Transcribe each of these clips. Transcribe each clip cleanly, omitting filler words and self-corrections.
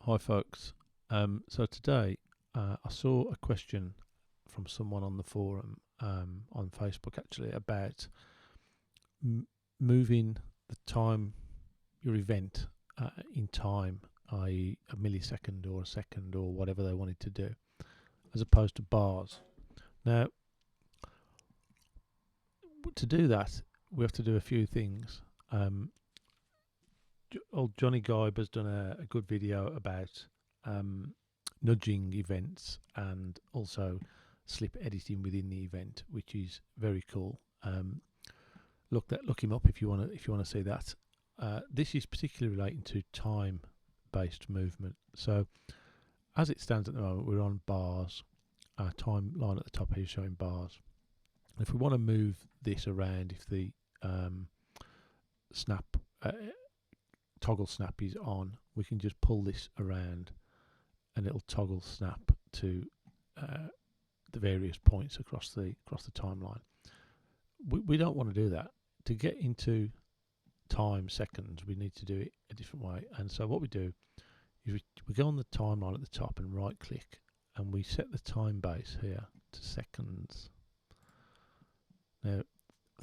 Hi folks. So today I saw a question from someone on the forum on Facebook actually about moving the time, your event in time, i.e. a millisecond or a second or whatever they wanted to do, as opposed to bars. Now, to do that, we have to do a few things. Old Johnny Gibe has done a good video about nudging events and also slip editing within the event, which is very cool. Look him up if you want to see that. This is particularly relating to time-based movement. So, as it stands at the moment, we're on bars. Our timeline at the top here is showing bars. If we want to move this around, if the toggle snap is on, we can just pull this around and it'll toggle snap to the various points across the timeline. We don't want to do that. To get into time seconds, we need to do it a different way. And so what we do is we go on the timeline at the top and right click, and we set the time base here to seconds. Now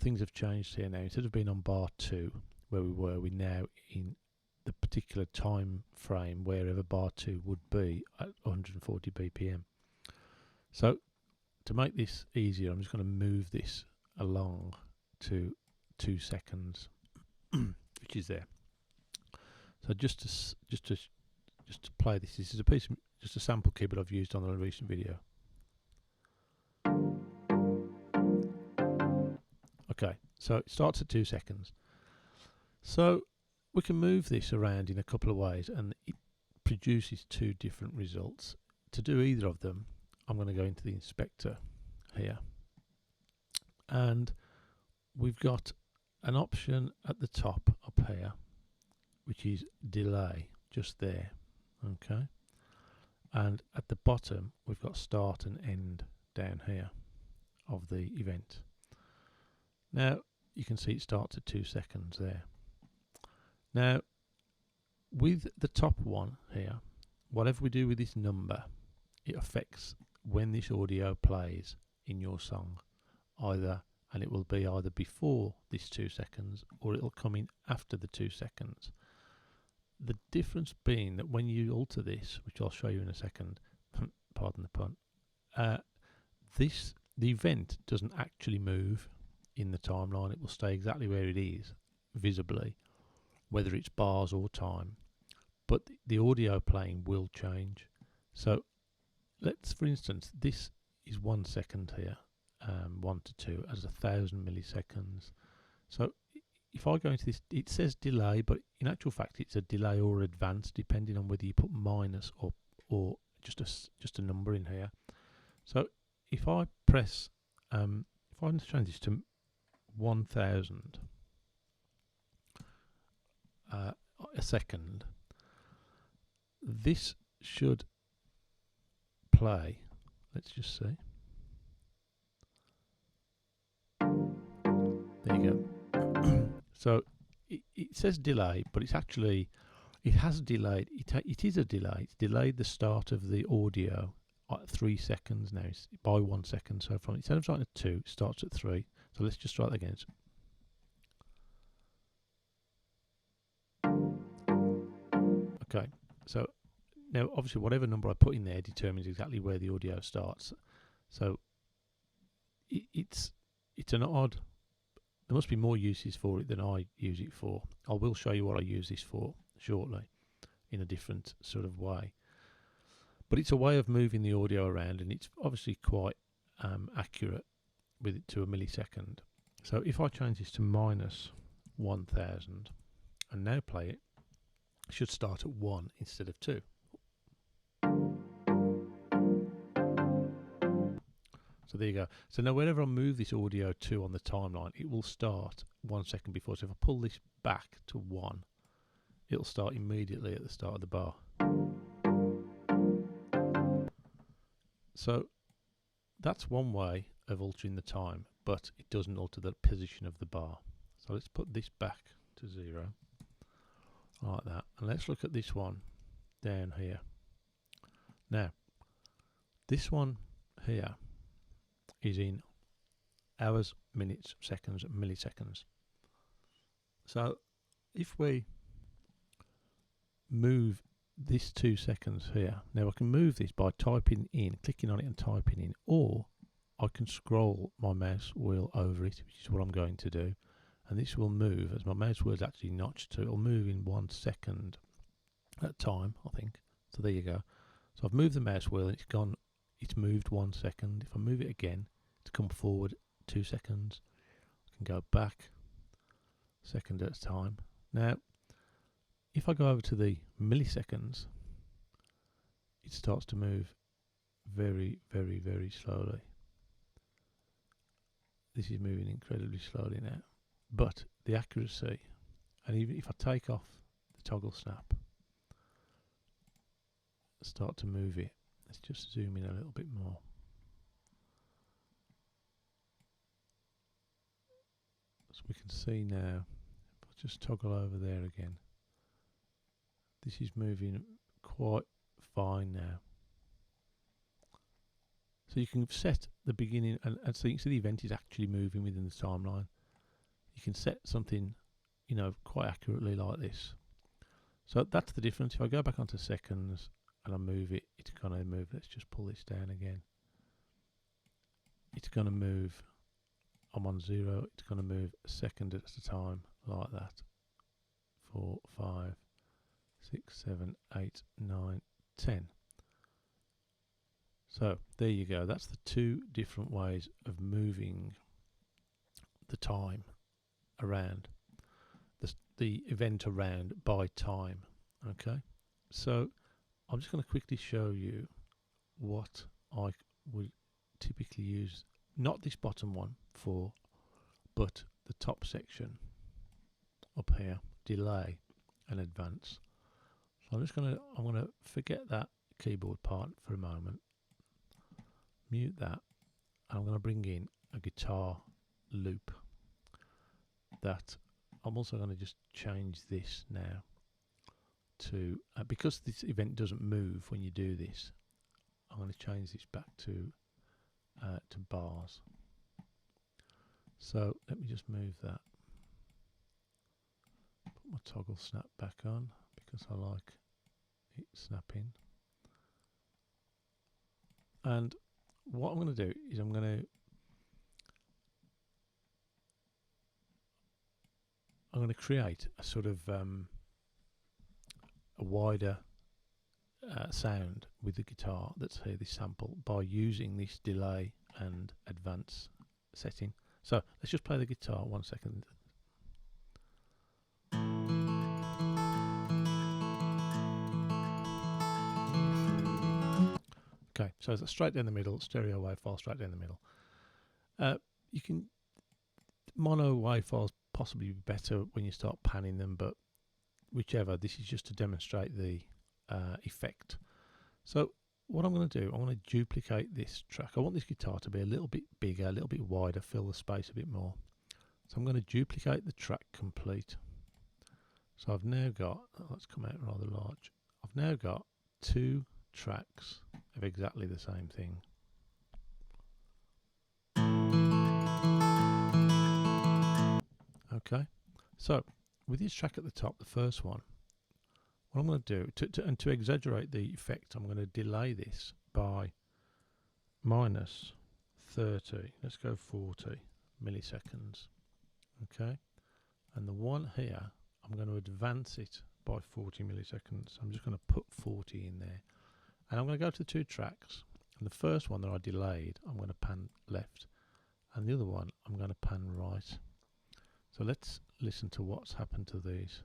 things have changed here now. Instead of being on bar 2 where we're now in the particular time frame wherever bar 2 would be at 140 BPM. So to make this easier, I'm just going to move this along to 2 seconds, which is there. So just to play this is a piece of just a sample keyboard I've used on a recent video. Okay, so it starts at 2 seconds. So we can move this around in a couple of ways and it produces 2 different results. To do either of them, I'm going to go into the inspector here, and we've got an option at the top up here which is delay, just there. Okay, and at the bottom we've got start and end down here of the event. Now you can see it starts at 2 seconds there. Now with the top one here, whatever we do with this number, it affects when this audio plays in your song, and it will be either before this 2 seconds or it'll come in after the 2 seconds. The difference being that when you alter this, which I'll show you in a second, pardon the pun, the event doesn't actually move in the timeline. It will stay exactly where it is visibly, whether it's bars or time, but the audio playing will change. So let's, for instance, this is 1 second here, 1 to 2 as 1,000 milliseconds. So if I go into this, it says delay, but in actual fact it's a delay or advance, depending on whether you put minus or just a number in here. So if I press, if I change this to 1,000 a second, this should play. Let's just see. There you go. So it says delay, but it's actually, it has delayed. It is a delay. It's delayed the start of the audio at 3 seconds now. It's by 1 second. So from instead of starting at 2, it starts at 3. So let's just try that again. Okay. So now obviously whatever number I put in there determines exactly where the audio starts. So it's an odd. There must be more uses for it than I use it for. I will show you what I use this for shortly in a different sort of way. But it's a way of moving the audio around, and it's obviously quite accurate with it to a millisecond. So if I change this to minus 1,000 and now play it, it should start at 1 instead of 2. So there you go. So now whenever I move this audio to on the timeline, it will start 1 second before. So if I pull this back to 1, it'll start immediately at the start of the bar. So that's one way of altering the time, but it doesn't alter the position of the bar. So let's put this back to 0, like that. And let's look at this one. down here. Now, this one here is in hours, minutes, seconds, milliseconds. So if we move this 2 seconds here, now I can move this by typing in, clicking on it and typing in, or I can scroll my mouse wheel over it, which is what I'm going to do, and this will move as my mouse wheel is actually notched, so it'll move in 1 second at a time, I think. So there you go. So I've moved the mouse wheel and it's moved 1 second. If I move it again, it's come forward 2 seconds. I can go back a second at a time. Now, if I go over to the milliseconds, it starts to move very, very, very slowly. This is moving incredibly slowly now. But the accuracy, and even if I take off the toggle snap, start to move it. Let's just zoom in a little bit more. So we can see now, if I just toggle over there again, this is moving quite fine now. So you can set the beginning, and so you can see the event is actually moving within the timeline. You can set something, you know, quite accurately like this. So that's the difference. If I go back onto seconds and I move it, it's going to move. Let's just pull this down again. It's going to move. I'm on 0. It's going to move a second at a time like that. 4, 5, 6, 7, 8, 9, 10. So there you go. That's the 2 different ways of moving the time around, the event around by time. Okay, so I'm just going to quickly show you what I would typically use, not this bottom one for, but the top section up here, delay and advance. So I'm going to forget that keyboard part for a moment, mute that, and I'm going to bring in a guitar loop. That I'm also going to just change this now to, because this event doesn't move when you do this, I'm going to change this back to bars. So let me just move that. Put my toggle snap back on because I like it snapping. And what I'm going to do is I'm going to create a sort of a wider sound with the guitar that's here, this sample, by using this delay and advance setting. So let's just play the guitar 1 second. Okay, so it's straight down the middle, stereo wave file straight down the middle. You can, mono wave files possibly be better when you start panning them, but whichever, this is just to demonstrate the effect. So what I'm going to do, I want to duplicate this track. I want this guitar to be a little bit bigger, a little bit wider, fill the space a bit more. So I'm going to duplicate the track complete. So I've now got, let's come out rather large, I've now got 2 tracks of exactly the same thing. Okay, so with this track at the top, the first one, what I'm going to do, to exaggerate the effect, I'm going to delay this by minus 30, let's go 40 milliseconds. Okay, and the one here, I'm going to advance it by 40 milliseconds. I'm just going to put 40 in there. And I'm going to go to the 2 tracks. And the first one that I delayed, I'm going to pan left. And the other one, I'm going to pan right. So let's listen to what's happened to these.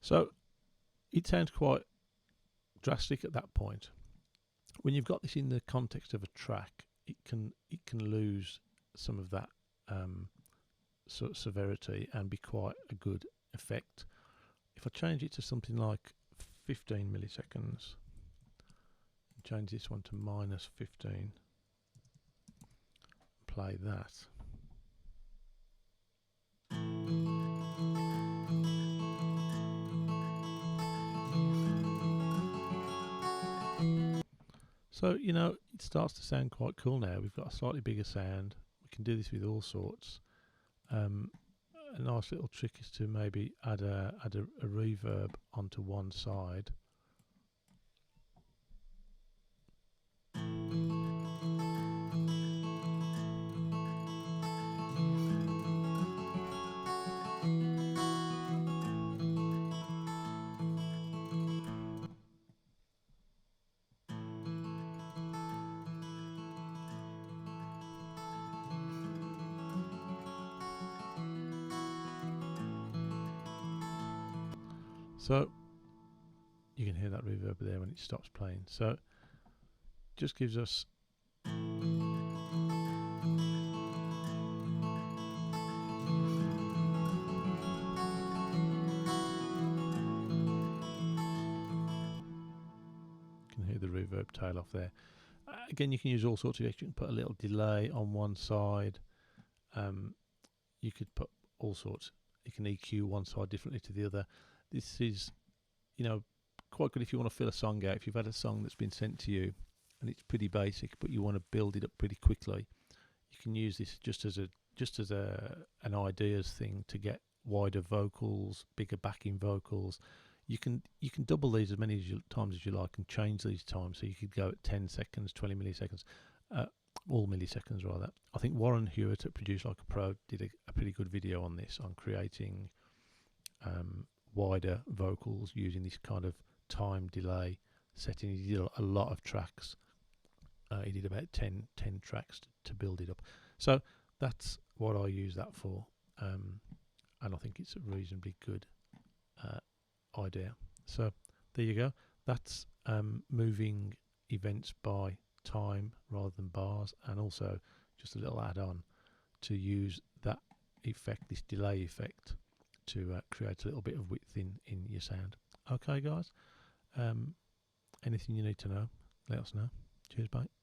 So it sounds quite drastic at that point. When you've got this in the context of a track, it can lose some of that sort of severity and be quite a good effect. If I change it to something like 15 milliseconds, change this one to minus 15, play that. So, you know, it starts to sound quite cool now. We've got a slightly bigger sound. We can do this with all sorts. A nice little trick is to maybe add a reverb onto one side. So you can hear that reverb there when it stops playing. So just gives us can hear the reverb tail off there. Again, you can use all sorts of extra. You can put a little delay on one side. You could put all sorts. You can EQ one side differently to the other. This is, you know, quite good if you want to fill a song out. If you've had a song that's been sent to you and it's pretty basic, but you want to build it up pretty quickly, you can use this just as an ideas thing to get wider vocals, bigger backing vocals. You can double these as many times as you like and change these times. So you could go at 10 seconds, 20 milliseconds, all milliseconds rather. I think Warren Hewitt at Produce Like a Pro did a pretty good video on this, on creating wider vocals using this kind of time delay setting. He did a lot of tracks. He did about 10 tracks to build it up. So that's what I use that for, and I think it's a reasonably good idea. So there you go. That's moving events by time rather than bars, and also just a little add-on to use that effect, this delay effect, to create a little bit of width in your sound. Okay guys, anything you need to know, let us know. Cheers, bye.